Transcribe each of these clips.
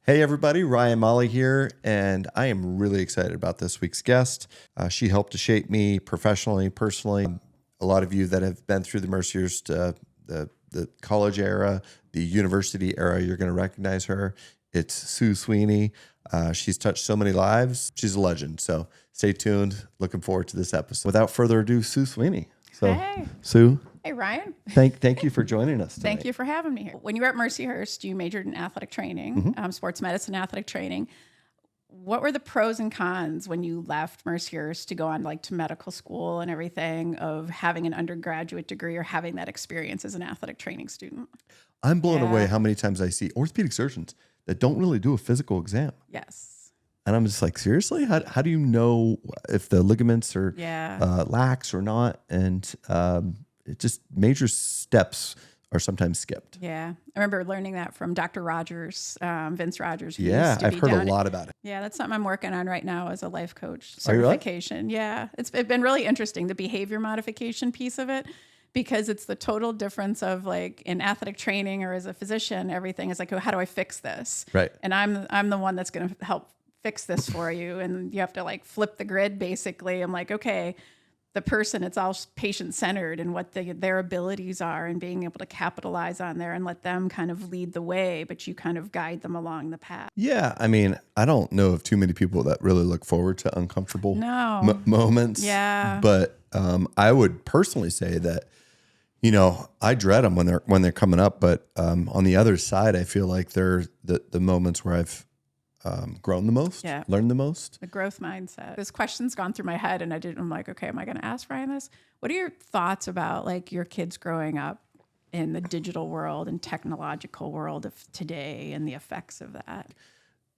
Hey everybody, Ryan Molly here, and I am really excited about this week's guest. She helped to shape me professionally, personally. A lot of you that have been through the Mercyhurst, the college era, the university era, you're going to recognize her. It's Sue Sweeney. She's touched so many lives. She's a legend, so stay tuned. Looking forward to this episode. Without further ado, Sue Sweeney. So, hey. Sue. Hey, Ryan. Thank you for joining us tonight. Thank you for having me here. When you were at Mercyhurst, you majored in athletic training, sports medicine, athletic training. What were the pros and cons when you left Mercyhurst to go on to medical school and everything of having an undergraduate degree or having that experience as an athletic training student? I'm blown away how many times I see orthopedic surgeons that don't really do a physical exam. Yes. And I'm just like, seriously? How do you know if the ligaments are lax or not? And it just major steps are sometimes skipped. Yeah. I remember learning that from Dr. Rogers, Vince Rogers. Who Yeah, used to I've heard a lot about it. Yeah, that's something I'm working on right now as a life coach Are you really? certification. Yeah, it's been really interesting, the behavior modification piece of it, because it's the total difference of in athletic training or as a physician, everything is how do I fix this? Right. And I'm the one that's going to help fix this for you. And you have to flip the grid basically. I'm okay, the person, it's all patient-centered and what their abilities are and being able to capitalize on there and let them kind of lead the way, but you kind of guide them along the path. Yeah, I mean, I don't know of too many people that really look forward to uncomfortable moments. Yeah. But I would personally say that, I dread them when they're coming up. But on the other side, I feel like they're the moments where I've grown the most, learned the most. The growth mindset. This question's gone through my head and I'm okay, am I going to ask Ryan this? What are your thoughts about your kids growing up in the digital world and technological world of today and the effects of that?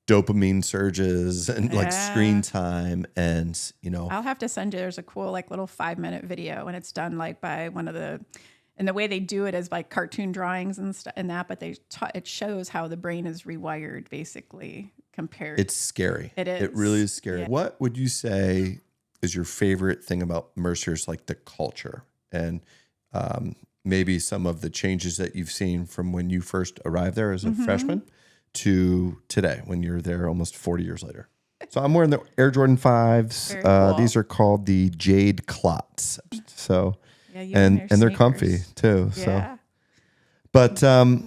Dopamine surges and screen time and, I'll have to send you, there's a cool little 5-minute video and it's done by one of and the way they do it is by cartoon drawings and that, but it shows how the brain is rewired basically compared. It's scary. It is. It really is scary. Yeah. What would you say is your favorite thing about Mercyhurst, the culture and maybe some of the changes that you've seen from when you first arrived there as a freshman to today when you're there almost 40 years later? So I'm wearing the Air Jordan 5s. Very cool. These are called the Jade Clots. So and they're comfy too. Yeah. So, but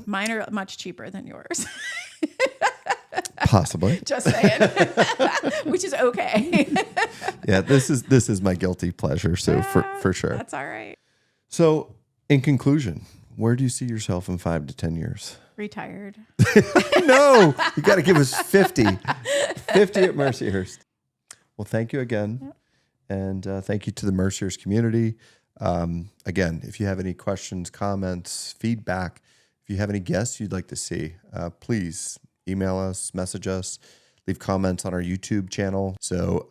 mine are much cheaper than yours. Possibly. Just saying. Which is okay. Yeah, this is my guilty pleasure. So for sure. That's all right. So in conclusion, where do you see yourself in 5 to 10 years? Retired. No, you got to give us 50 at Mercyhurst. Well, thank you again. Yep. And thank you to the Mercyhurst community. Again, if you have any questions, comments, feedback, if you have any guests you'd like to see, please email us, message us, leave comments on our YouTube channel. So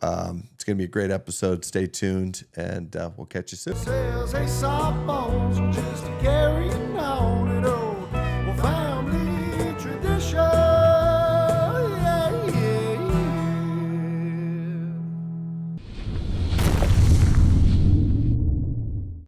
it's going to be a great episode. Stay tuned, and we'll catch you soon.